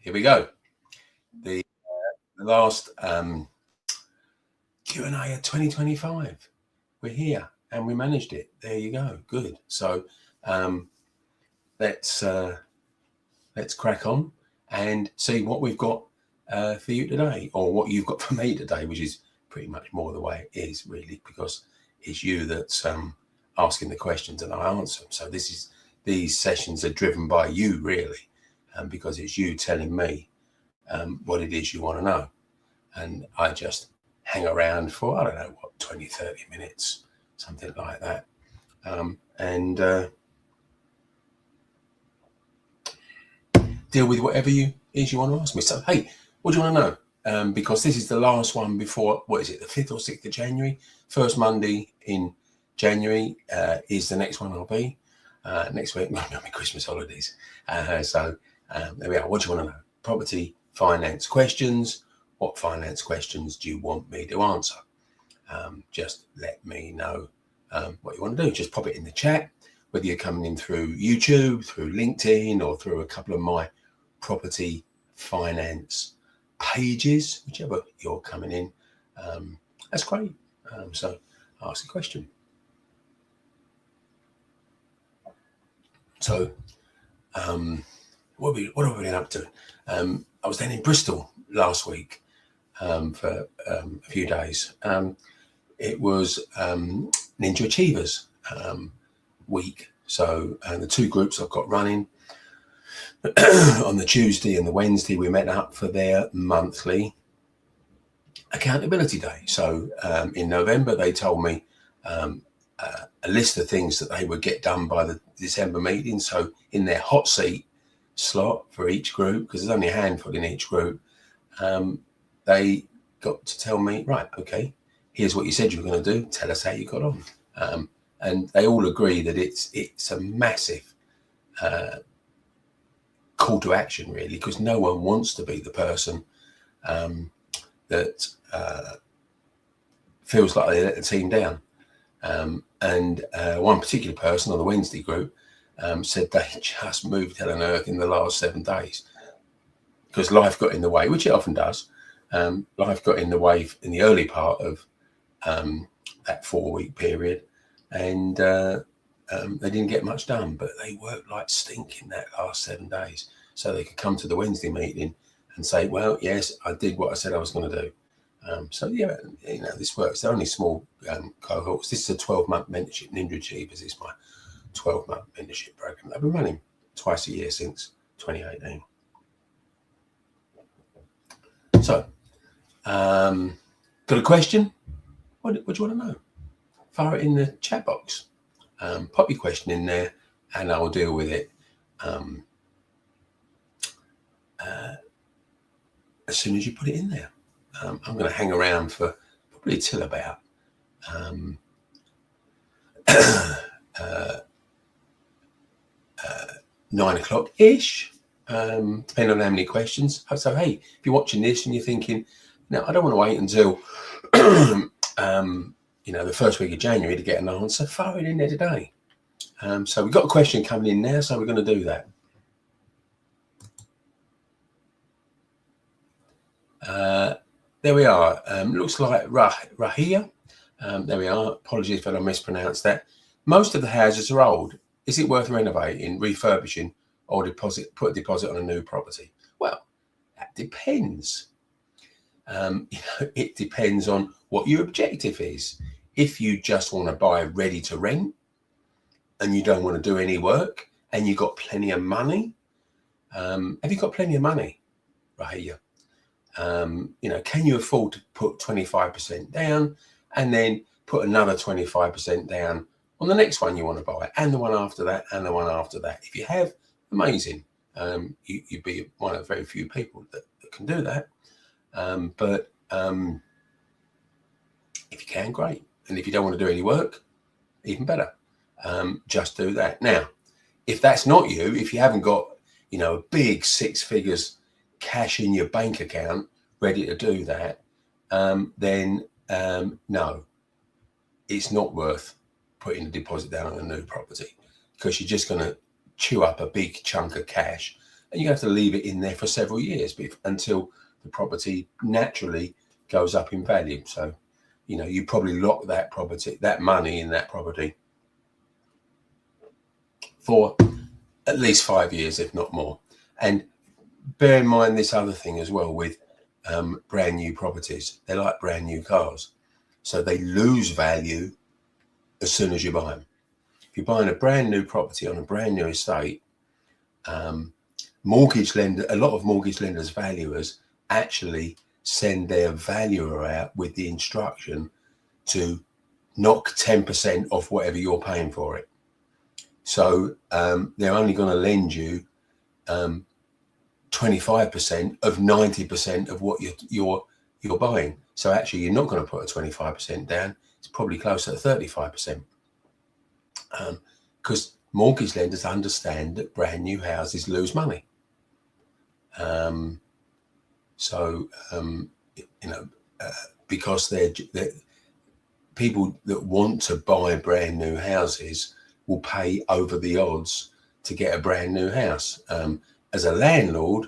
here we go. The last Q&A of 2025. We're here and we managed it. There you go. Good. So let's crack on and see what we've got for you today, or what you've got for me today, which is pretty much more the way it is, really, because it's you that's asking the questions and I answer them. So these sessions are driven by you, really, because it's you telling me what it is you want to know. And I just hang around for, I don't know, what, 20, 30 minutes, something like that. And deal with whatever you want to ask me. So, hey, what do you want to know? Because this is the last one before, what is it, the 5th or 6th of January? First Monday in January is the next one I'll be. Next week, my Christmas holidays. So there we are. What do you want to know? Property, finance questions. What finance questions do you want me to answer? Just let me know what you want to do. Just pop it in the chat, whether you're coming in through YouTube, through LinkedIn, or through a couple of my property finance pages, whichever you're coming in. That's great. So ask a question. So what have we been up to? I was down in Bristol last week for a few days. It was Ninja Achievers week. So the two groups I've got running on the Tuesday and the Wednesday, we met up for their monthly accountability day. So in November, they told me a list of things that they would get done by the December meeting. So in their hot seat slot for each group, because there's only a handful in each group, they got to tell me, right, okay, here's what you said you were going to do. Tell us how you got on. And they all agree that it's a massive call to action, really, because no one wants to be the person that feels like they let the team down. And one particular person on the Wednesday group said they just moved hell and earth in the last 7 days because life got in the way, which it often does. Life got in the way in the early part of that 4-week period, and they didn't get much done, but they worked like stink in that last 7 days so they could come to the Wednesday meeting and say, well, yes, I did what I said I was going to do. So, yeah, you know, this works. They're only small cohorts. This is a 12-month mentorship. Ninja Achievers is my 12-month mentorship program. I've been running twice a year since 2018. So, got a question? What do you want to know? Fire it in the chat box. Pop your question in there and I'll deal with it as soon as you put it in there. I'm going to hang around for probably till about 9 o'clock-ish, depending on how many questions. So, hey, if you're watching this and you're thinking, no, I don't want to wait until you know, the first week of January to get an answer, fire it in there today. So we've got a question coming in now, so we're going to do that. There we are. Looks like Rahia. There we are. Apologies if I mispronounced that. Most of the houses are old. Is it worth renovating, refurbishing, or put a deposit on a new property? Well, that depends. You know, it depends on what your objective is. If you just want to buy ready to rent and you don't want to do any work and you've got plenty of money, have you got plenty of money, Rahia? You know, can you afford to put 25% down and then put another 25% down on the next one you want to buy, and the one after that, and the one after that? If you have, amazing. You'd be one of very few people that can do that. But if you can, great. And if you don't want to do any work, even better. Just do that. Now, if that's not you, if you haven't got, you know, a big 6 figures cash in your bank account ready to do that, then no, it's not worth putting a deposit down on a new property, because you're just going to chew up a big chunk of cash and you have to leave it in there for several years until the property naturally goes up in value. So, you know, you probably lock that property, that money in that property for at least 5 years, if not more. And bear in mind this other thing as well with brand new properties. They're like brand new cars. So they lose value as soon as you buy them. If you're buying a brand new property on a brand new estate, a lot of mortgage lenders, valuers actually send their valuer out with the instruction to knock 10% off whatever you're paying for it. So they're only going to lend you 25% of 90% of what you're buying. So actually, you're not going to put a 25% down. It's probably closer to 35%. Because mortgage lenders understand that brand new houses lose money. Because they're people that want to buy brand new houses will pay over the odds to get a brand new house. As a landlord,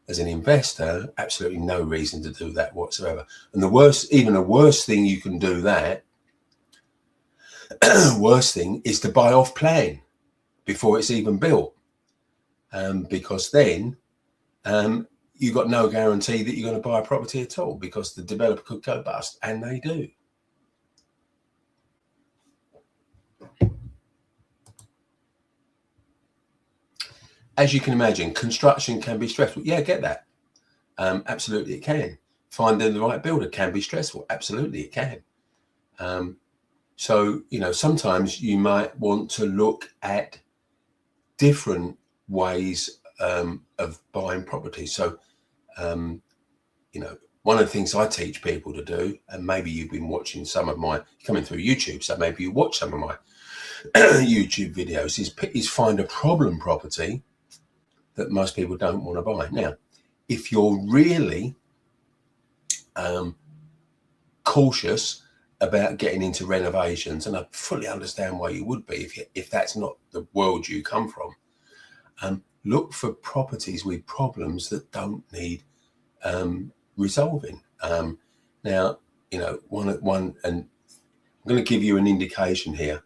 as an investor, absolutely no reason to do that whatsoever. And the worst thing you can do that, worst thing is to buy off plan before it's even built. Because then you've got no guarantee that you're going to buy a property at all, because the developer could go bust, and they do. As you can imagine, construction can be stressful. Yeah, I get that. Absolutely, it can. Finding the right builder can be stressful. Absolutely, it can. So, you know, sometimes you might want to look at different ways of buying property. So, you know, one of the things I teach people to do, and maybe you've been watching some of my, coming through YouTube, so maybe you watch some of my YouTube videos, is find a problem property that most people don't want to buy. Now, if you're really cautious about getting into renovations, and I fully understand why you would be if that's not the world you come from, look for properties with problems that don't need resolving. Now, you know, one, and I'm going to give you an indication here.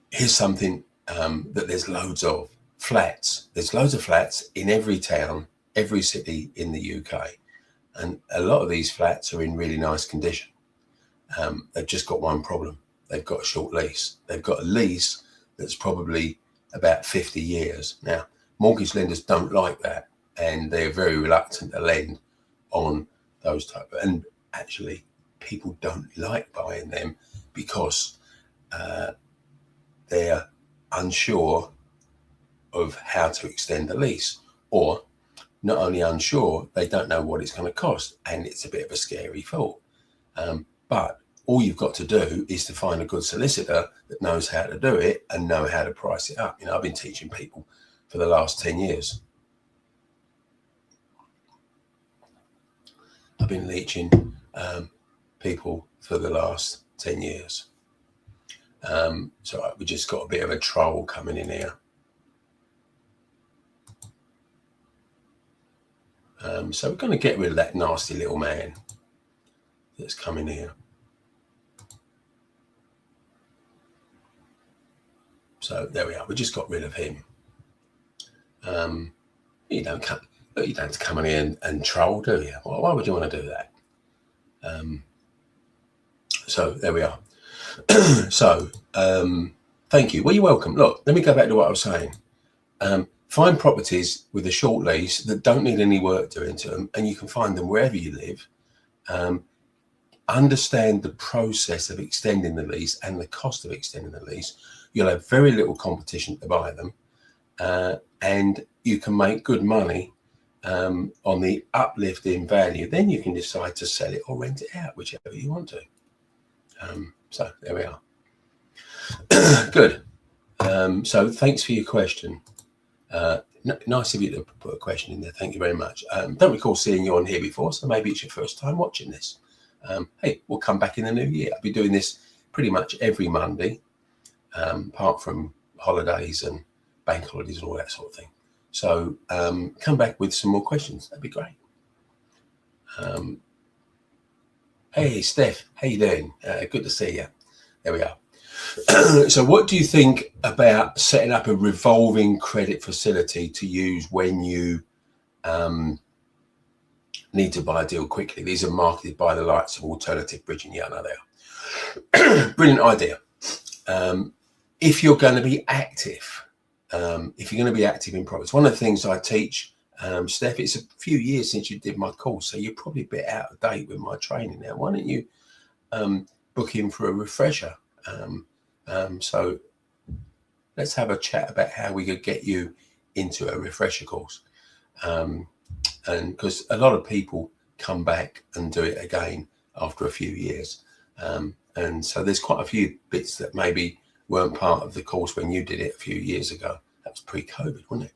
Here's something that there's loads of flats. There's loads of flats in every town, every city in the UK. And a lot of these flats are in really nice condition. They've just got one problem. They've got a short lease. They've got a lease that's probably about 50 years. Now, mortgage lenders don't like that, and they're very reluctant to lend on those type. And actually, people don't like buying them because they're unsure of how to extend the lease, or not only unsure, they don't know what it's going to cost, and it's a bit of a scary thought. But all you've got to do is to find a good solicitor that knows how to do it and know how to price it up. You know, I've been teaching people for the last 10 years. I've been teaching people for the last 10 years. So we just got a bit of a troll coming in here. So we're going to get rid of that nasty little man that's coming here. So there we are. We just got rid of him. You don't have to come in here and troll, do you? Well, why would you want to do that? So there we are. So thank you. Well, you're welcome. Look, let me go back to what I was saying. Find properties with a short lease that don't need any work doing to them, and you can find them wherever you live. Understand the process of extending the lease and the cost of extending the lease. You'll have very little competition to buy them, and you can make good money on the uplift in value. Then you can decide to sell it or rent it out, whichever you want to. So there we are. Good. So thanks for your question. Nice of you to put a question in there. Thank you very much. Don't recall seeing you on here before, so maybe it's your first time watching this. Hey, we'll come back in the new year. I'll be doing this pretty much every Monday. apart from holidays and bank holidays and all that sort of thing. So come back with some more questions. That'd be great. Hey, Steph, how you doing? Good to see you. There we are. So what do you think about setting up a revolving credit facility to use when you need to buy a deal quickly? These are marketed by the likes of Alternative Bridging. Yeah, I know they are. Brilliant idea. If you're going to be active, in property, one of the things I teach, Steph, it's a few years since you did my course, so you're probably a bit out of date with my training now. Why don't you book in for a refresher? So let's have a chat about how we could get you into a refresher course. And because a lot of people come back and do it again after a few years. And so there's quite a few bits that maybe weren't part of the course when you did it a few years ago. That was pre-COVID, wasn't it?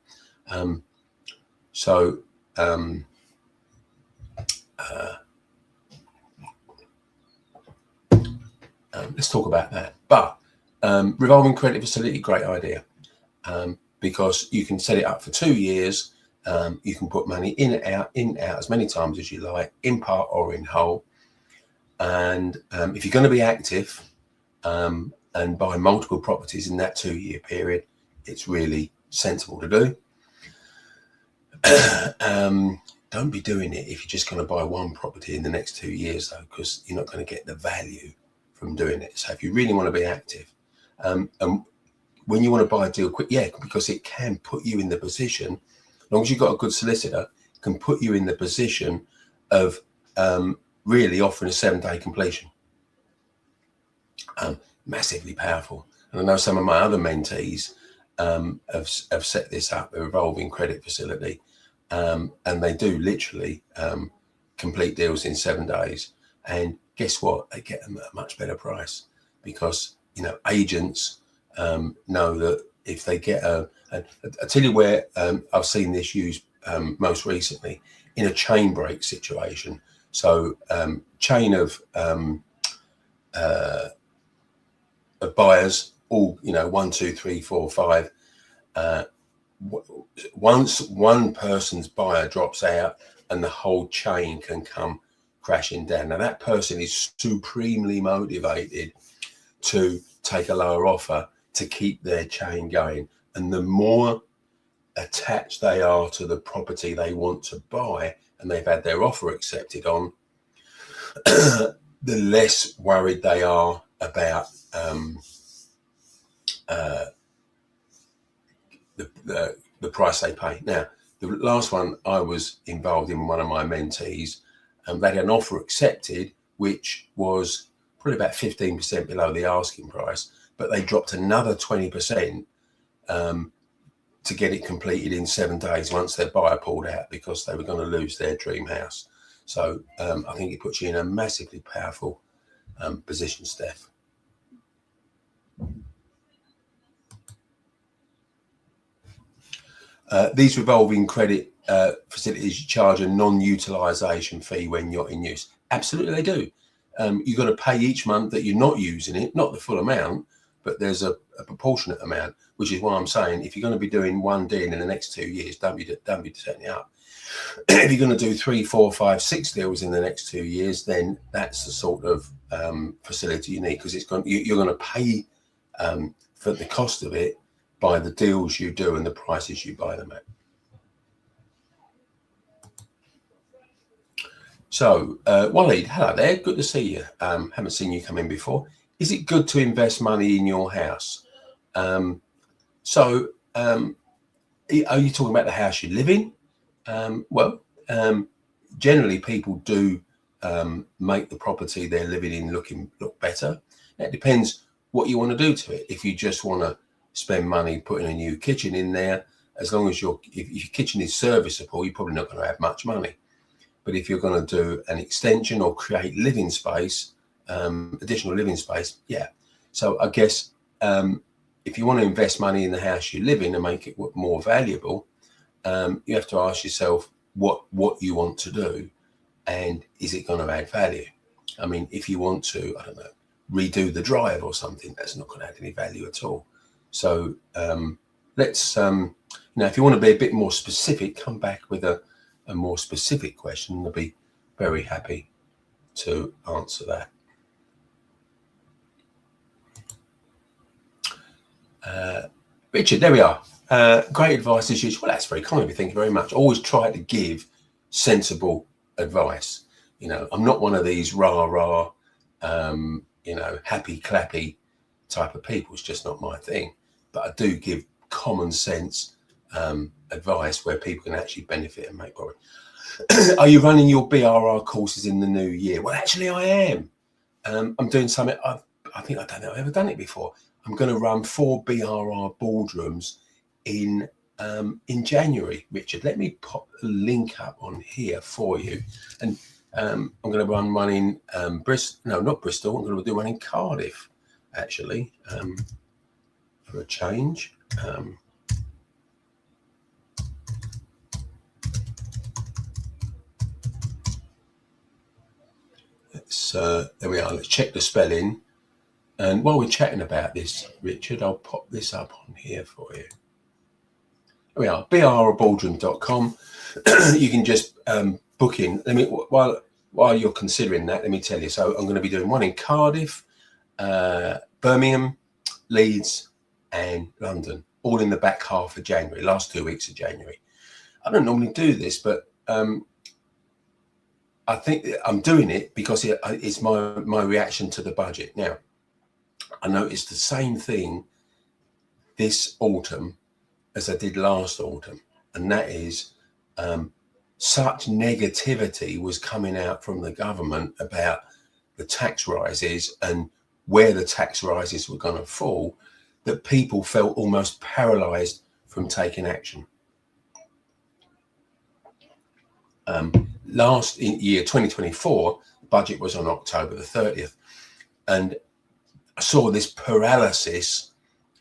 Let's talk about that. But revolving credit facility, great idea, because you can set it up for 2 years. You can put money in and out as many times as you like, in part or in whole. And if you're going to be active and buy multiple properties in that 2-year period, it's really sensible to do. Don't be doing it if you're just going to buy one property in the next 2 years, though, because you're not going to get the value from doing it. So if you really want to be active, and when you want to buy a deal quick, because it can put you in the position, as long as you've got a good solicitor, it can put you in the position of really offering a 7-day completion. Massively powerful. And I know some of my other mentees have set this up, a revolving credit facility, and they do literally complete deals in 7 days. And guess what? They get them at a much better price, because agents know that if they get I'll tell you where I've seen this used most recently, in a chain break situation. So chain of buyers, all 1, 2, 3, 4, 5. Once one person's buyer drops out, and the whole chain can come crashing down. Now that person is supremely motivated to take a lower offer to keep their chain going, and the more attached they are to the property they want to buy and they've had their offer accepted on, the less worried they are about the price they pay. Now, the last one I was involved in, one of my mentees, they had an offer accepted, which was probably about 15% below the asking price, but they dropped another 20% to get it completed in 7 days once their buyer pulled out, because they were going to lose their dream house. So I think it puts you in a massively powerful position, Steph. These revolving credit facilities charge a non-utilisation fee when you're in use. Absolutely, they do. You've got to pay each month that you're not using it, not the full amount, but there's a proportionate amount, which is why I'm saying if you're going to be doing one deal in the next 2 years, don't be setting it up. If you're going to do 3, 4, 5, 6 deals in the next 2 years, then that's the sort of facility you need, because you're going to pay for the cost of it by the deals you do and the prices you buy them at. So, Waleed, hello there. Good to see you. Haven't seen you come in before. Is it good to invest money in your house? Are you talking about the house you live in? Generally people do make the property they're living in look better. Now, it depends what you want to do to it. If you just want to spend money putting a new kitchen in there, as long as if your kitchen is serviceable, you're probably not going to have much money. But if you're going to do an extension or create living space, additional living space, yeah. So I guess if you want to invest money in the house you live in and make it more valuable, you have to ask yourself what you want to do, and is it going to add value? I mean, if you want to, I don't know, redo the drive or something. That's not going to add any value at all. So let's, if you want to be a bit more specific, come back with a more specific question. I'll be very happy to answer that. Richard, there we are. Great advice as usual. Well, that's very kind of you. Thank you very much. Always try to give sensible advice. I'm not one of these rah, happy clappy type of people. It's just not my thing. But I do give common sense advice where people can actually benefit and make profit. Are you running your BRR courses in the new year? Well, actually, I am. I'm doing something. I don't know I've ever done it before. I'm going to run 4 BRR boardrooms in January, Richard. Let me pop a link up on here for you. And I'm going to run one in Bristol. No, not Bristol. I'm going to do one in Cardiff, actually, for a change. There we are. Let's check the spelling. And while we're chatting about this, Richard, I'll pop this up on here for you. There we are, brboardroom.com. You can just book in. While you're considering that, let me tell you. So I'm going to be doing one in Cardiff, Birmingham, Leeds, and London, all in the back half of January, last 2 weeks of January. I don't normally do this, but I think I'm doing it because it's my reaction to the budget. Now, I noticed the same thing this autumn as I did last autumn, and that is such negativity was coming out from the government about the tax rises and where the tax rises were going to fall, that people felt almost paralyzed from taking action. Last year, 2024, the budget was on October the 30th, and I saw this paralysis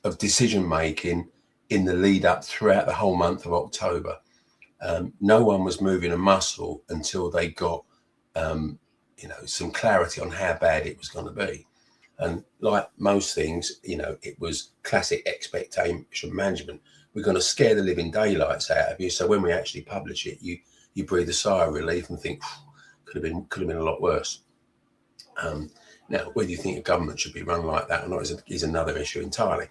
of decision making in the lead up throughout the whole month of October. No one was moving a muscle until they got, some clarity on how bad it was going to be. And like most things, it was classic expectation management. We're going to scare the living daylights out of you. So when we actually publish it, you breathe a sigh of relief and think, could have been a lot worse. Now, whether you think a government should be run like that or not is another issue entirely.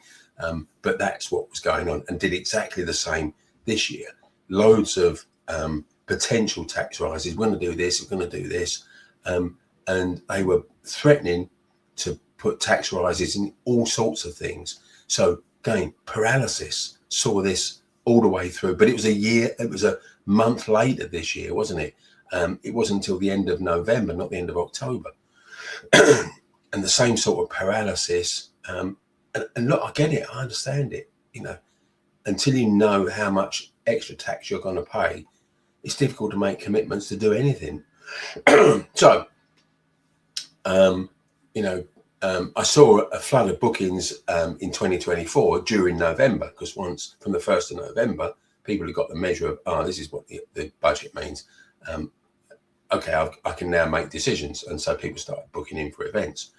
But that's what was going on, and did exactly the same this year. Loads of potential tax rises. We're going to do this, we're going to do this. And they were threatening to put tax rises in all sorts of things. So again, paralysis, saw this all the way through. But it was a month later this year, wasn't it? It wasn't until the end of November, not the end of October. And the same sort of paralysis. And look, I get it, I understand it. Until you know how much extra tax you're going to pay, it's difficult to make commitments to do anything. So, I saw a flood of bookings in 2024 during November, because once from the 1st of November, people have got the measure of, this is what the budget means. Okay, I can now make decisions. And so people started booking in for events.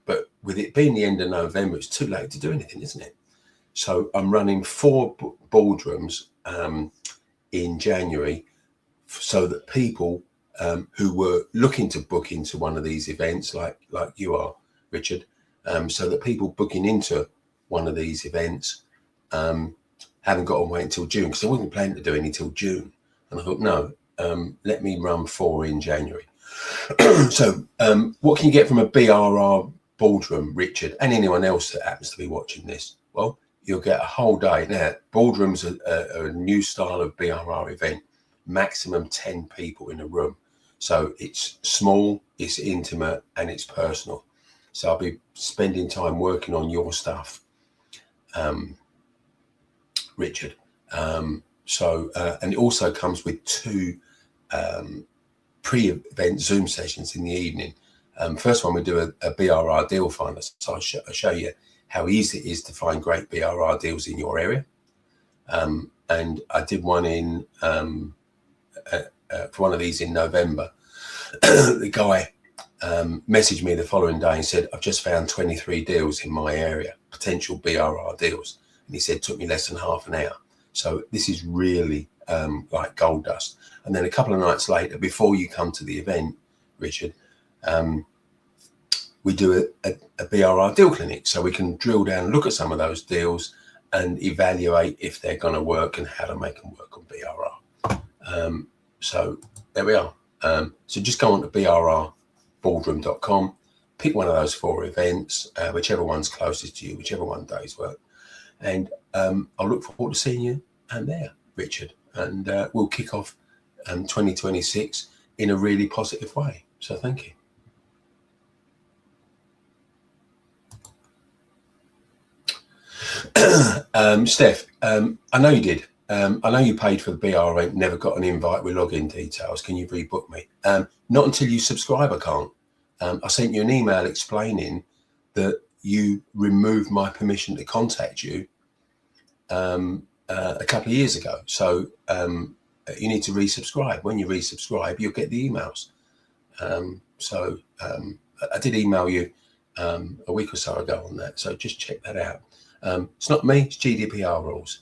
But with it being the end of November, it's too late to do anything, isn't it? So I'm running 4 boardrooms in January, so that people who were looking to book into one of these events, like you are, Richard, so that people booking into one of these events haven't got to wait until June, because I wasn't planning to do any till June. And I thought, no, let me run 4 in January. So what can you get from a BRR boardroom, Richard, and anyone else that happens to be watching this? Well, you'll get a whole day. Now, boardrooms are a new style of BRR event, maximum 10 people in a room. So it's small, it's intimate, and it's personal. So I'll be spending time working on your stuff, Richard. And it also comes with 2 pre-event Zoom sessions in the evening. First one, we do a BRR deal finder. So I'll show you how easy it is to find great BRR deals in your area. And I did one for one of these in November. The guy messaged me the following day and said, I've just found 23 deals in my area, potential BRR deals. And he said, it took me less than half an hour. So this is really like gold dust. And then a couple of nights later, before you come to the event, Richard, we do a BRR deal clinic. So we can drill down, look at some of those deals and evaluate if they're going to work and how to make them work on BRR. So there we are. So just go on to brrboardroom.com, pick one of those 4 events, whichever one's closest to you, whichever one day's work. And I'll look forward to seeing you there, Richard. And we'll kick off 2026 in a really positive way. So thank you. Steph, I know you did. I know you paid for the BR event, never got an invite with login details. Can you rebook me? Not until you subscribe, I can't. I sent you an email explaining that you removed my permission to contact you a couple of years ago. So you need to resubscribe. When you resubscribe, you'll get the emails. I did email you a week or so ago on that. So just check that out. It's not me, it's GDPR rules.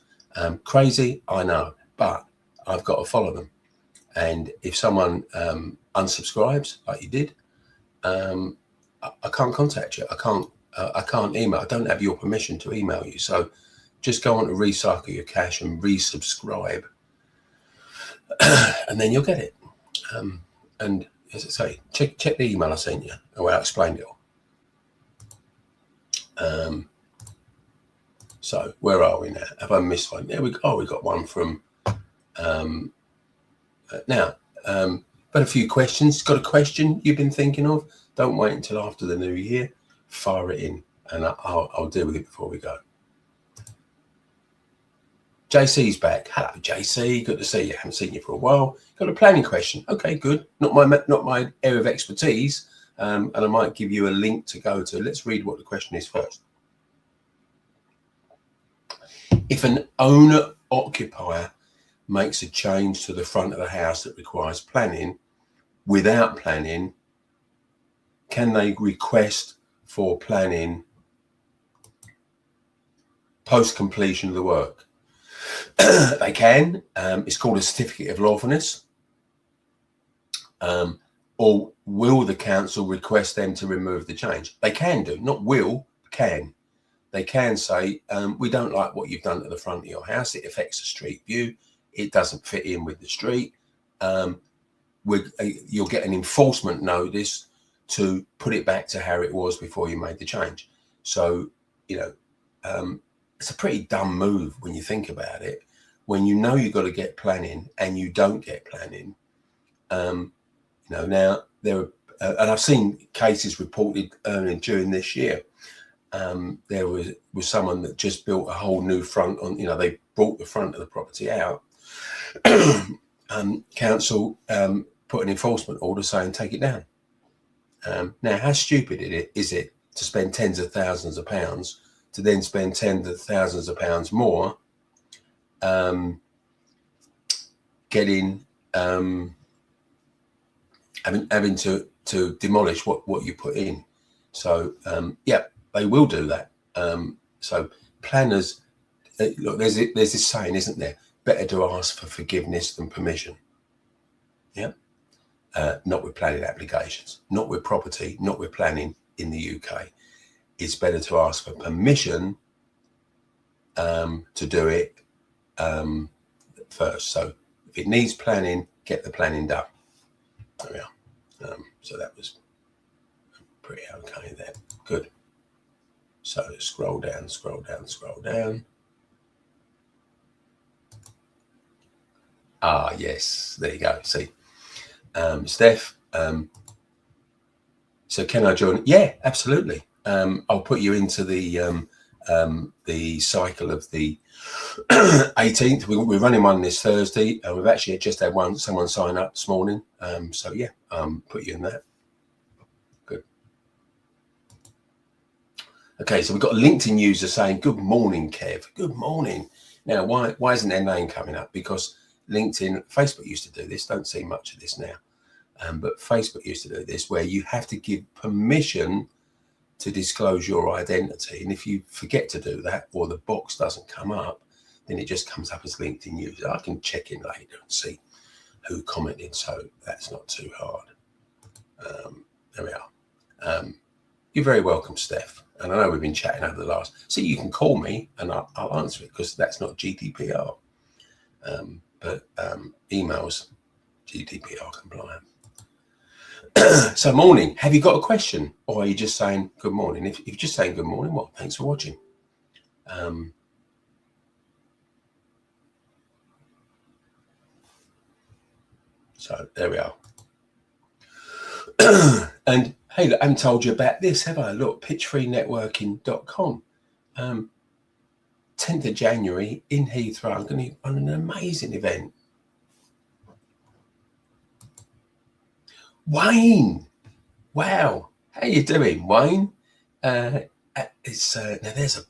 Crazy, I know, but I've got to follow them. And if someone unsubscribes, like you did, I can't contact you. I can't email. I don't have your permission to email you. So just go on to Recycle Your Cash and resubscribe, and then you'll get it. And as I say, check the email I sent you, where I explained it all. So where are we now? Have I missed one? There we go. Oh, we got one from now. But a few questions. Got a question you've been thinking of? Don't wait until after the new year. Fire it in, and I'll deal with it before we go. JC's back. Hello, JC. Good to see you. Haven't seen you for a while. Got a planning question. Okay, good. Not my area of expertise, and I might give you a link to go to. Let's read what the question is first. If an owner-occupier makes a change to the front of the house that requires planning, without planning, can they request for planning post-completion of the work? They can. It's called a certificate of lawfulness. Or will the council request them to remove the change? They can do, not will, can. They can say, we don't like what you've done to the front of your house. It affects the street view. It doesn't fit in with the street. You'll get an enforcement notice to put it back to how it was before you made the change. So, it's a pretty dumb move when you think about it. When you know you've got to get planning and you don't get planning. Now there are, and I've seen cases reported during this year. There was someone that just built a whole new front on, they brought the front of the property out. Council put an enforcement order saying take it down. Now, how stupid is it to spend tens of thousands of pounds to then spend tens of thousands of pounds more getting having to demolish what you put in. So yeah, they will do that. So planners, look, there's this saying, isn't there? Better to ask for forgiveness than permission. Yeah. Not with planning applications, not with property, not with planning in the UK. It's better to ask for permission to do it first. So if it needs planning, get the planning done. There we are. So that was pretty okay there. Good. So scroll down. Ah, yes. There you go. See, Steph. So can I join? Yeah, absolutely. I'll put you into the cycle of the 18th. We're running one this Thursday, and we've actually just had someone sign up this morning. So yeah, put you in that. Good. Okay, so we've got a LinkedIn user saying, "Good morning, Kev. Good morning." Now, why isn't their name coming up? Because LinkedIn, Facebook used to do this. Don't see much of this now. but Facebook used to do this, where you have to give permission to disclose your identity. And if you forget to do that, or the box doesn't come up, then it just comes up as LinkedIn user. I can check in later and see who commented, so that's not too hard. There we are. You're very welcome, Steph. And I know we've been chatting over the last, so you can call me and I'll answer it, because that's not GDPR. But emails, GDPR compliant. So morning, have you got a question, or are you just saying good morning? If you're just saying good morning, well, thanks for watching. So there we are. And hey, look, I haven't told you about this, have I? Look, pitchfreenetworking.com. 10th of January in Heathrow, I'm going to on an amazing event. Wayne, wow, how you doing, Wayne? It's now there's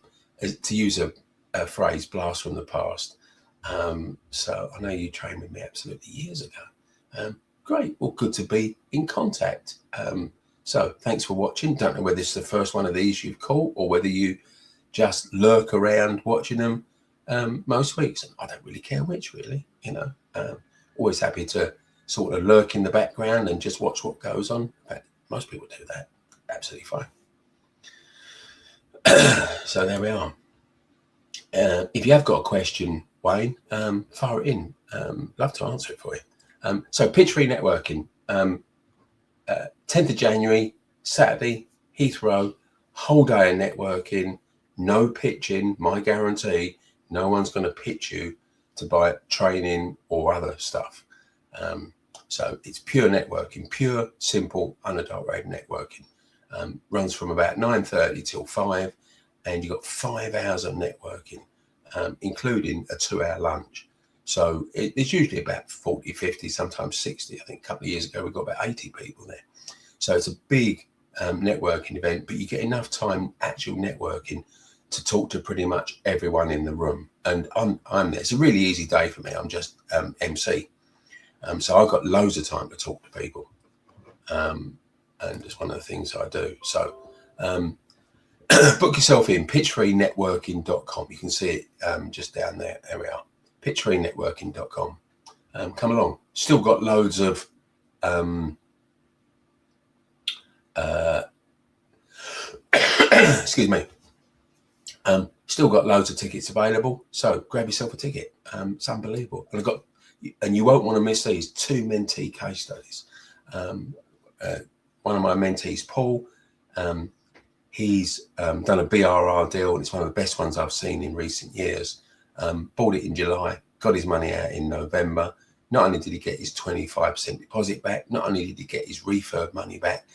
to use a phrase, blast from the past. So I know you trained with me absolutely years ago. Great, well, good to be in contact. So thanks for watching. Don't know whether this is the first one of these you've caught, or whether you just lurk around watching them most weeks. I don't really care which, really, you know. Always happy to sort of lurk in the background and just watch what goes on. But most people do that. Absolutely fine. So there we are. If you have got a question, Wayne, fire it in. Love to answer it for you. So Pitch Free Networking, 10th of January, Saturday, Heathrow, whole day of networking, no pitching, my guarantee. No one's going to pitch you to buy training or other stuff. So it's pure networking, pure, simple, unadulterated networking. Runs from about 9:30 till 5, and you've got 5 hours of networking, including a 2-hour lunch. So it's usually about 40, 50, sometimes 60. I think a couple of years ago, we got about 80 people there. So it's a big networking event, but you get enough time actual networking to talk to pretty much everyone in the room. And I'm there. It's a really easy day for me. I'm just MC. So I've got loads of time to talk to people. And it's one of the things I do. So book yourself in, pitchfreenetworking.com. You can see it just down there. There we are. pitchfreenetworking.com. Come along. Still got loads of excuse me. Still got loads of tickets available. So grab yourself a ticket. It's unbelievable. And you won't want to miss these 2 mentee case studies. One of my mentees, Paul, he's done a BRR deal, and it's one of the best ones I've seen in recent years. Bought it in July, got his money out in November. Not only did he get his 25% deposit back, not only did he get his refurb money back,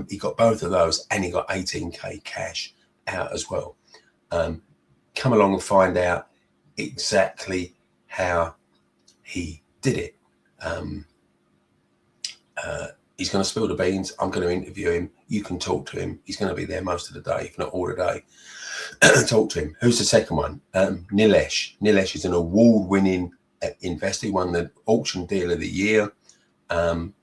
he got both of those, and he got 18k cash out as well. Come along and find out exactly how he did it. He's going to spill the beans. I'm going to interview him. You can talk to him. He's going to be there most of the day, if not all the day. Talk to him. Who's the second one? Nilesh. Nilesh is an award-winning investor. He won the auction deal of the year. And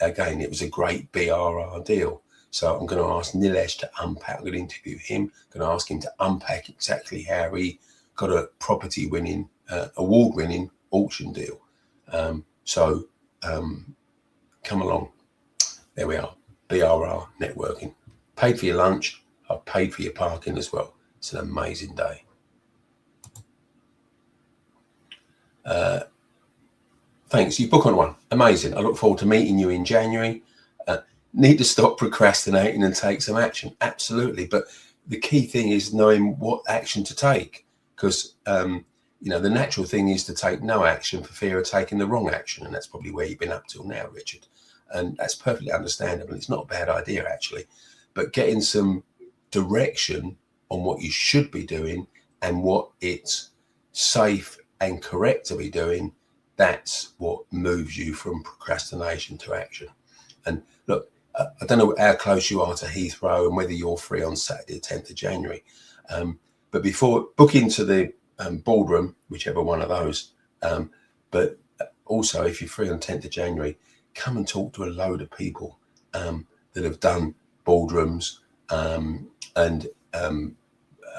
again, it was a great BRR deal. So I'm going to ask Nilesh to unpack. I'm going to interview him. I'm going to ask him to unpack exactly how he got a property-winning, award-winning auction deal. Come along. There we are. BRR networking. Paid for your lunch. I've paid for your parking as well. It's an amazing day. Thanks. You book on one. Amazing. I look forward to meeting you in January. Need to stop procrastinating and take some action. Absolutely. But the key thing is knowing what action to take, because you know, the natural thing is to take no action for fear of taking the wrong action. And that's probably where you've been up till now, Richard. And that's perfectly understandable. It's not a bad idea, actually. But getting some direction on what you should be doing and what it's safe and correct to be doing, that's what moves you from procrastination to action. And look, I don't know how close you are to Heathrow and whether you're free on Saturday, the 10th of January. But before, book into the boardroom, whichever one of those. But also, if you're free on 10th of January, come and talk to a load of people that have done boardrooms and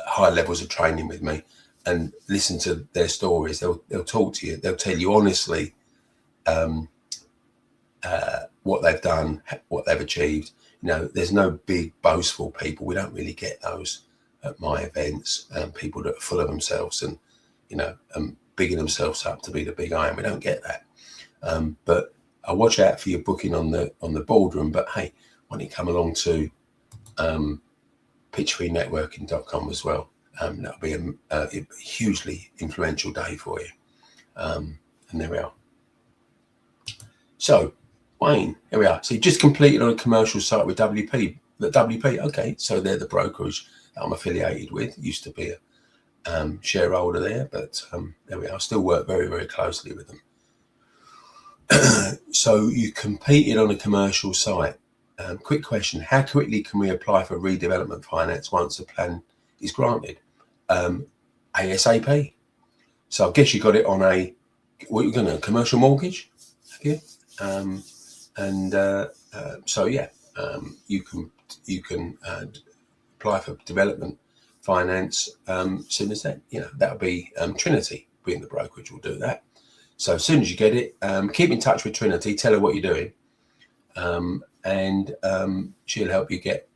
high levels of training with me, and listen to their stories. They'll talk to you. They'll tell you honestly what they've done, what they've achieved. You know, there's no big boastful people. We don't really get those at my events. People that are full of themselves and, you know, bigging themselves up to be the big I am. We don't get that. But I watch out for your booking on the boardroom. But hey, why don't you come along to pitchfreenetworking.com as well? That'll be a hugely influential day for you. And there we are. So, Wayne, here we are. So you just completed on a commercial site with WP. Okay, so they're the brokerage that I'm affiliated with. Used to be a shareholder there, but there we are. I still work very, very closely with them. So you competed on a commercial site. Quick question: how quickly can we apply for redevelopment finance once the plan is granted? ASAP. So I guess you got it on a commercial mortgage, have you? So yeah, you can apply for development finance soon as that. You know, that'll be Trinity, being the brokerage, will do that. So as soon as you get it, keep in touch with Trinity, tell her what you're doing, and she'll help you get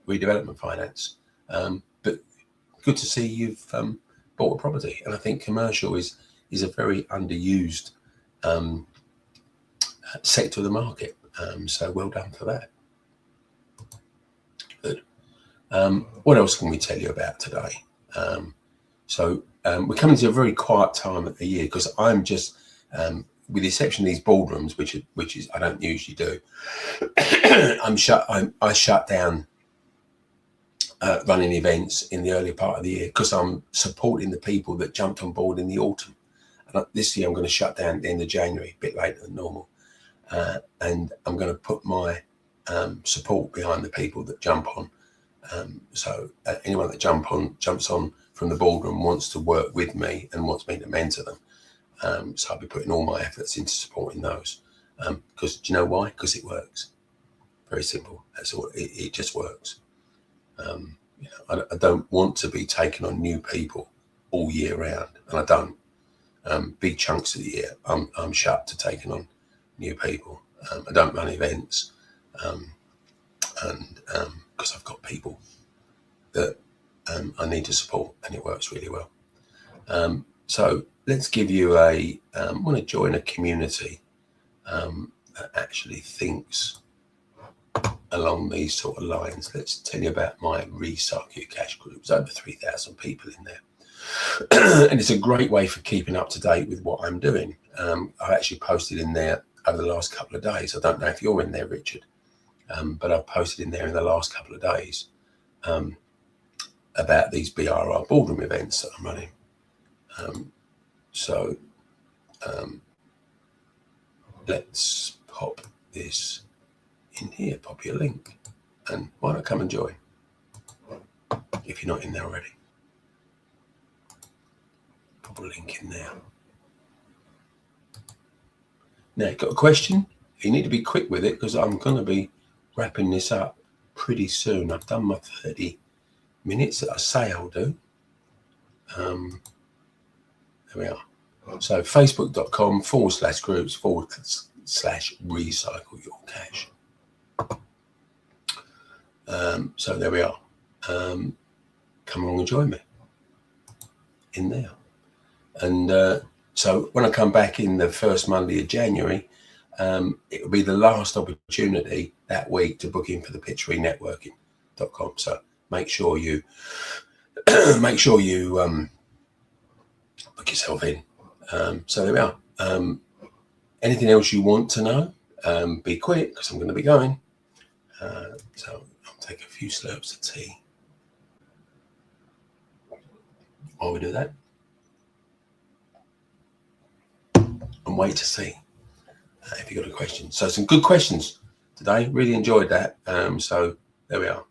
redevelopment finance. But good to see you've bought a property, and I think commercial is a very underused sector of the market. So well done for that. Good. What else can we tell you about today? We're coming to a very quiet time of the year because I'm just, with the exception of these boardrooms, which is I don't usually do. I shut down running events in the early part of the year because I'm supporting the people that jumped on board in the autumn. And this year I'm going to shut down at the end of January, a bit later than normal. And I'm going to put my support behind the people that jump on. So anyone that jumps on from the boardroom wants to work with me and wants me to mentor them. So I'll be putting all my efforts into supporting those. Because do you know why? Because it works. Very simple. That's all. It just works. You know, I don't want to be taking on new people all year round, and I don't. Big chunks of the year, I'm shut to taking on new people. I don't run events, and because I've got people that I need to support, and it works really well. So let's give you I want to join a community that actually thinks along these sort of lines. Let's tell you about my Recycle Your Cash group. There's over 3,000 people in there. And it's a great way for keeping up to date with what I'm doing. I actually posted in there over the last couple of days. I don't know if you're in there, Richard, but I've posted in there in the last couple of days about these BRR boardroom events that I'm running. Let's pop this in here, pop your link, and why not come and join if you're not in there already. Pop a link in there. Now, got a question? You need to be quick with it because I'm going to be wrapping this up pretty soon. I've done my 30 minutes that I say I'll do. There we are. So facebook.com/groups/recycle your cash. So there we are. Come along and join me in there. And so when I come back in the first Monday of January, it will be the last opportunity that week to book in for the pitchfreenetworking.com. So make sure you book yourself in. So there we are. Anything else you want to know? Be quick because I'm going to be going. So I'll take a few slurps of tea while we do that. And wait to see if you got a question. So some good questions today. Really enjoyed that. So there we are.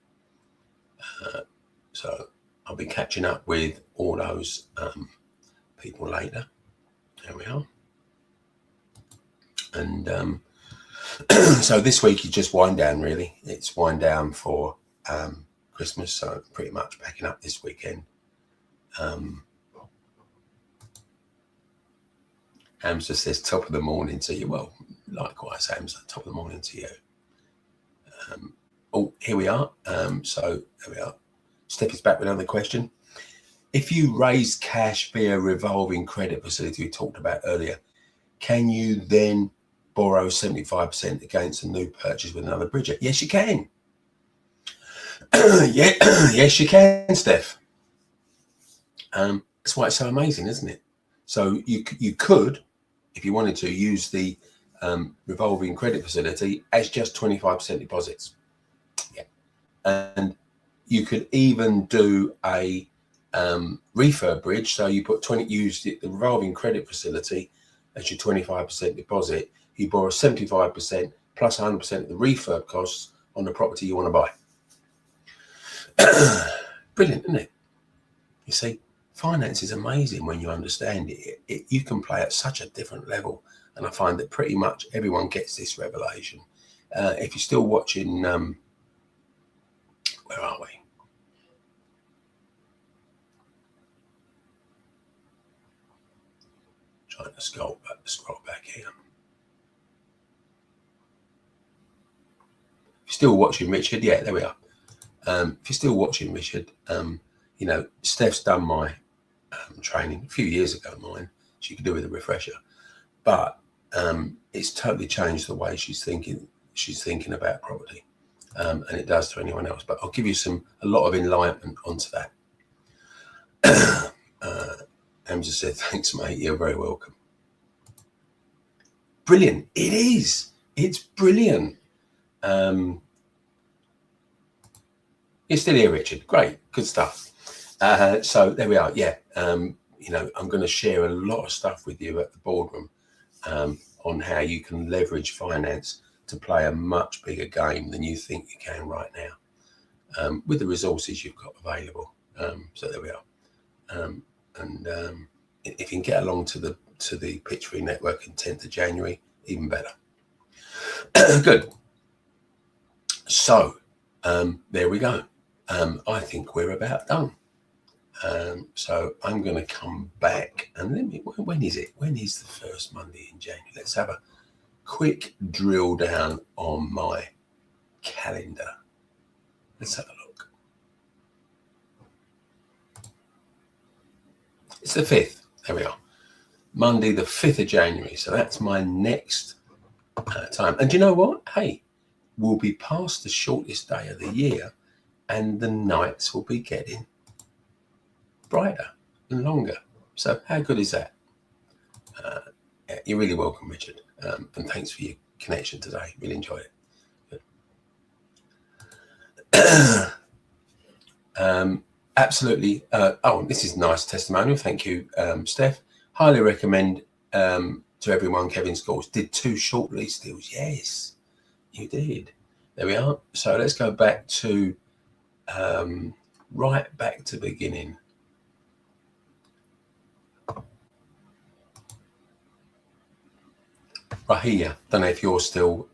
So I'll be catching up with all those people later. There we are. And So this week is just wind down, really. It's wind down for Christmas, so pretty much packing up this weekend. Hamza says top of the morning to you. Well, likewise, Hamza, top of the morning to you. Oh, here we are. So there we are. Steph is back with another question. If you raise cash via revolving credit facility we talked about earlier, can you then borrow 75% against a new purchase with another bridger? Yes, you can. Yeah, yes, you can, Steph. That's why it's so amazing, isn't it? So you could, if you wanted to, use the revolving credit facility as just 25% deposits. Yeah, and you could even do a refurb bridge. So you put use the revolving credit facility as your 25% deposit. You borrow 75% plus 100% of the refurb costs on the property you want to buy. Brilliant, isn't it? You see, finance is amazing when you understand it. You can play at such a different level, and I find that pretty much everyone gets this revelation. If you're still watching, where are we? Trying to scroll back here. If you're still watching, Richard, yeah, there we are. If you're still watching, Richard, you know, Steph's done my training a few years ago, mine. She could do with a refresher, but it's totally changed the way she's thinking about property, and it does to anyone else. But I'll give you a lot of enlightenment onto that. Hamza said, thanks, mate. You're very welcome. Brilliant. It is. It's brilliant. You're still here, Richard. Great. Good stuff. So there we are. Yeah. You know, I'm going to share a lot of stuff with you at the boardroom on how you can leverage finance to play a much bigger game than you think you can right now with the resources you've got available. So there we are. And if you can get along to the Pitch Free Network on 10th of January, even better. Good. So there we go. I think we're about done. So I'm going to come back and when is it? When is the first Monday in January? Let's have a quick drill down on my calendar. Let's have a look. It's the 5th. There we are. Monday, the 5th of January. So that's my next time. And you know what? Hey, we'll be past the shortest day of the year and the nights will be getting brighter and longer. So how good is that? Yeah, you're really welcome, Richard. And thanks for your connection today. Really enjoyed it. Absolutely. Oh, this is nice testimonial. Thank you, Steph. Highly recommend to everyone. Kevin Scholes did 2 short lease deals. Yes, you did. There we are. So let's go back to right back to beginning. Rahia, don't know if you're still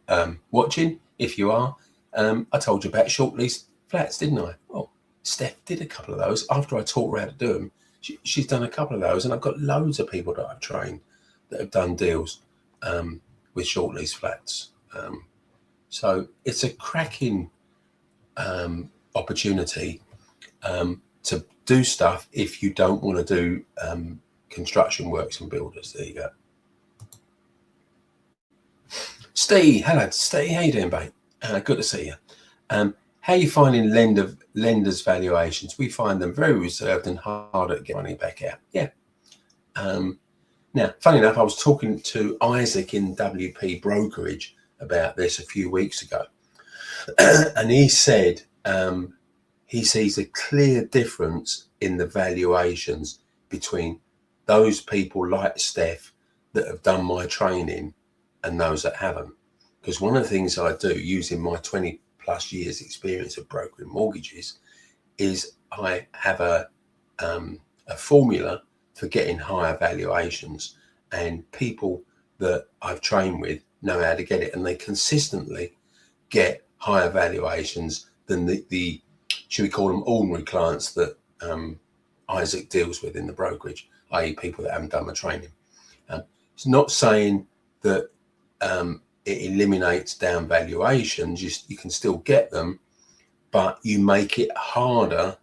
watching. If you are, I told you about short lease flats, didn't I? Well, Steph did a couple of those. After I taught her how to do them, she's done a couple of those, and I've got loads of people that I've trained that have done deals with short lease flats. So it's a cracking opportunity to do stuff if you don't want to do construction works and builders. There you go. Steve, hello, Steve. How you doing, mate? Good to see you. How are you finding lenders' valuations? We find them very reserved and hard to get money back out. Yeah. Now, funny enough, I was talking to Isaac in WP Brokerage about this a few weeks ago, and he said he sees a clear difference in the valuations between those people like Steph that have done my training and those that haven't. Because one of the things I do using my 20 plus years experience of brokering mortgages is I have a formula for getting higher valuations, and people that I've trained with know how to get it, and they consistently get higher valuations than the should we call them ordinary clients that Isaac deals with in the brokerage, i.e. people that haven't done the training. It's not saying that it eliminates down valuations. You can still get them, but you make it harder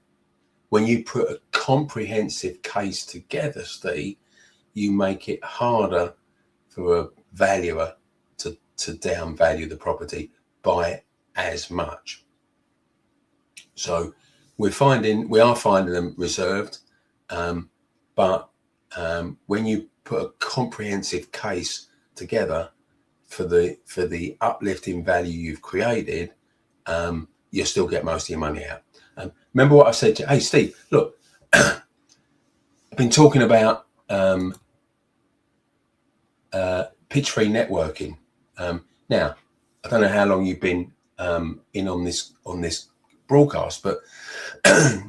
when you put a comprehensive case together, Steve. You make it harder for a valuer to down value the property by as much. So we are finding them reserved, but when you put a comprehensive case together for the uplift in value you've created, you'll still get most of your money out. Remember what I said to you? Hey, Steve, look, I've been talking about pitch-free networking. Now, I don't know how long you've been in on this broadcast, but if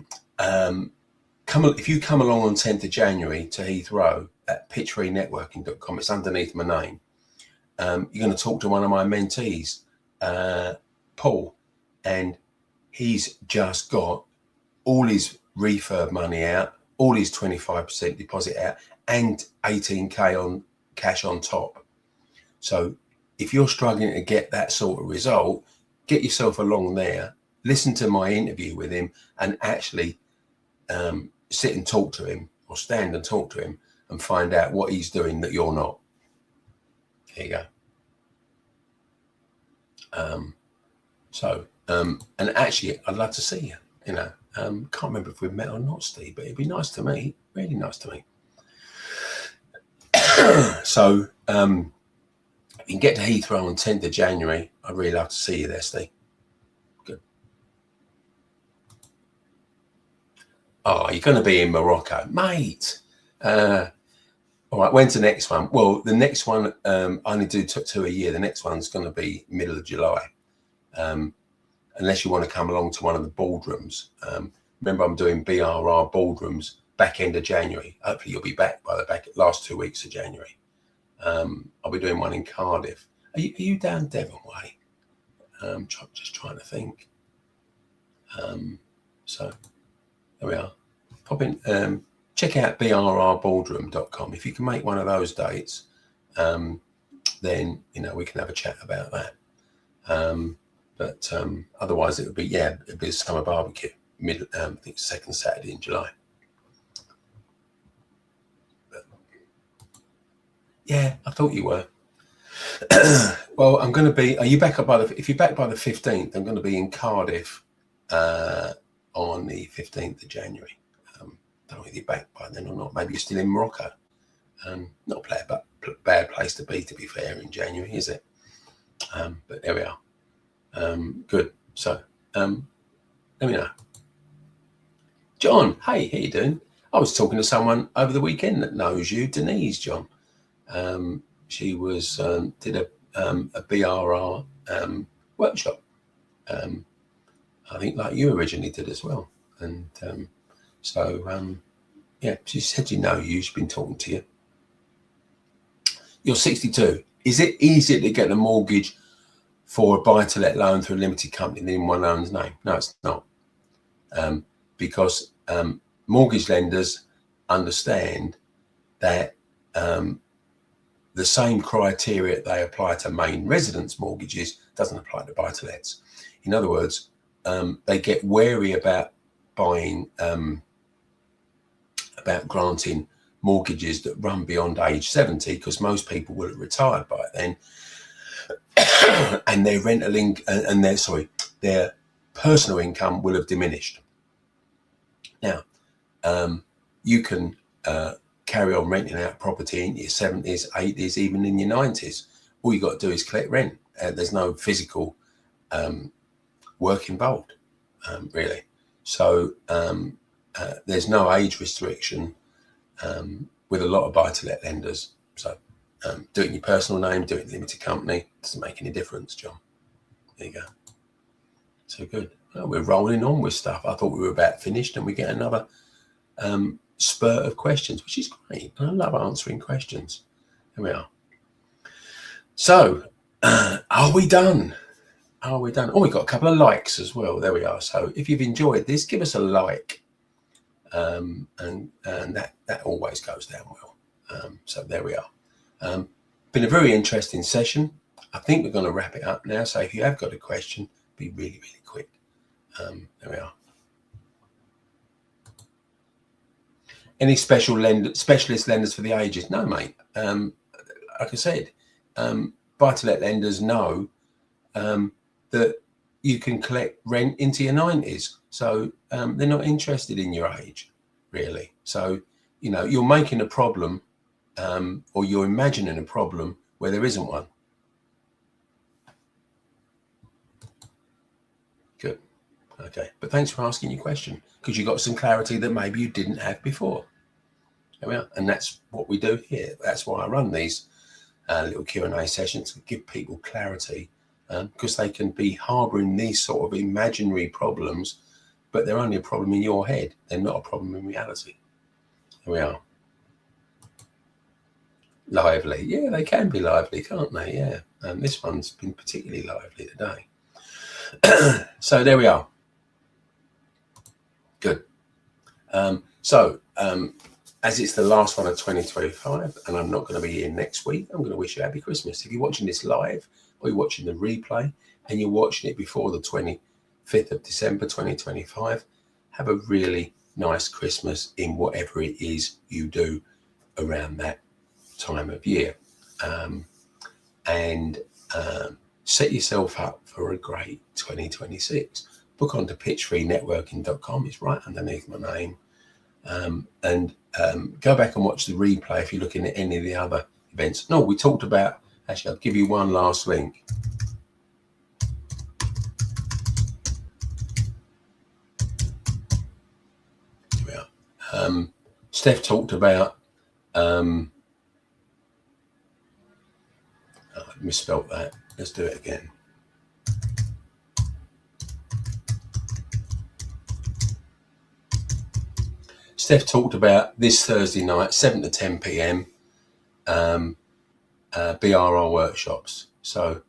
you come along on 10th of January to Heathrow at pitchfreenetworking.com, it's underneath my name. You're going to talk to one of my mentees, Paul, and he's just got all his refurb money out, all his 25% deposit out, and 18k on cash on top. So if you're struggling to get that sort of result, get yourself along there, listen to my interview with him, and actually sit and talk to him, or stand and talk to him, and find out what he's doing that you're not. There you go. And actually, I'd love to see you. Can't remember if we've met or not, Steve, but it'd be nice to meet. Really nice to meet. So, if you can get to Heathrow on 10th of January, I'd really love to see you there, Steve. Good. Oh, you're going to be in Morocco, mate. All right, when's the next one? Well, the next one, I only do two a year. The next one's going to be middle of July. Unless you want to come along to one of the boardrooms. Remember, I'm doing BRR boardrooms back end of January. Hopefully you'll be back by the last 2 weeks of January. I'll be doing one in Cardiff. Are you down Devon way? Just trying to think. So there we are. Pop in, check out brrboardroom.com. If you can make one of those dates, then we can have a chat about that. But otherwise it'd be a summer barbecue, I think second Saturday in July. But, yeah, I thought you were. Well, I'm going to be. Are you back up if you're back by the 15th? I'm going to be in Cardiff on the 15th of January. Don't know if you're back by then or not. Maybe you're still in Morocco. Not a bad place to be fair, in January, is it? But there we are. Good. So, let me know. John, hey, how you doing? I was talking to someone over the weekend that knows you, Denise, John. She was did a BRR workshop. I think like you originally did as well. And she said she's been talking to you. You're 62. Is it easier to get a mortgage for a buy-to-let loan through a limited company than in one owner's name? No, it's not. Because mortgage lenders understand that the same criteria they apply to main residence mortgages doesn't apply to buy-to-lets. In other words, they get wary about granting mortgages that run beyond age 70, because most people will have retired by then, and their their personal income will have diminished. Now, you can carry on renting out property in your 70s, 80s, even in your 90s. All you got to do is collect rent. There's no physical work involved, really. So there's no age restriction with a lot of buy-to-let lenders. So do it in your personal name, do it in limited company. Doesn't make any difference, John. There you go. So good. Well, we're rolling on with stuff. I thought we were about finished, and we get another spurt of questions, which is great. I love answering questions. Here we are. So Are we done? Are we done? Oh, we got a couple of likes as well. There we are. So if you've enjoyed this, give us a like, and that always goes down well. So there we are. Been a very interesting session. I think we're going to wrap it up now. So if you have got a question, be really, really quick. There we are. Any specialist lenders for the ages? No, mate. Like I said, buy-to-let lenders know that you can collect rent into your 90s. So they're not interested in your age, really. So, you know, you're making a problem or you're imagining a problem where there isn't one. Good. Okay. But thanks for asking your question, because you got some clarity that maybe you didn't have before. There we are. And that's what we do here. That's why I run these little Q&A sessions, to give people clarity, because they can be harboring these sort of imaginary problems, but they're only a problem in your head. They're not a problem in reality. Here we are. Lively. Yeah, they can be lively, can't they? Yeah. And this one's been particularly lively today. So there we are. Good. As it's the last one of 2025, and I'm not going to be here next week, I'm going to wish you a happy Christmas. If you're watching this live or you're watching the replay and you're watching it before the 25th of December 2025, have a really nice Christmas in whatever it is you do around that time of year. And set yourself up for a great 2026. Book onto pitchfreenetworking.com. It's right underneath my name. And go back and watch the replay if you're looking at any of the other events. No, we talked about, actually, I'll give you one last link. Steph talked about, I misspelt that. Let's do it again. Steph talked about this Thursday night, 7 to 10 p.m. BRR workshops. So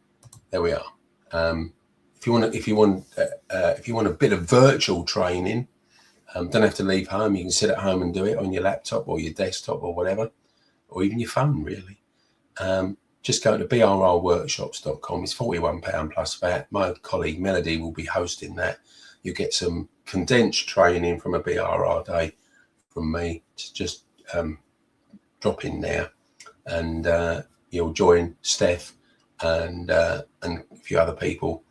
there we are. If you want a bit of virtual training, don't have to leave home. You can sit at home and do it on your laptop or your desktop or whatever, or even your phone, really. Just go to brrworkshops.com. It's £41 plus VAT. My colleague Melody will be hosting that. You get some condensed training from a BRR day from me to just drop in there, and you'll join Steph and a few other people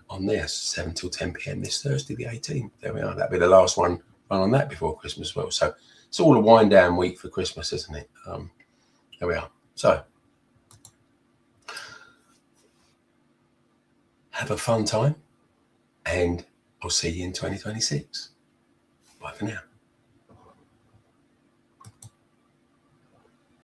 on there, 7 till 10 p.m. this Thursday, the 18th. There we are. That'll be the last one run on that before Christmas as well. So it's all a wind down week for Christmas, isn't it? There we are. So have a fun time, and I'll see you in 2026. Bye for now.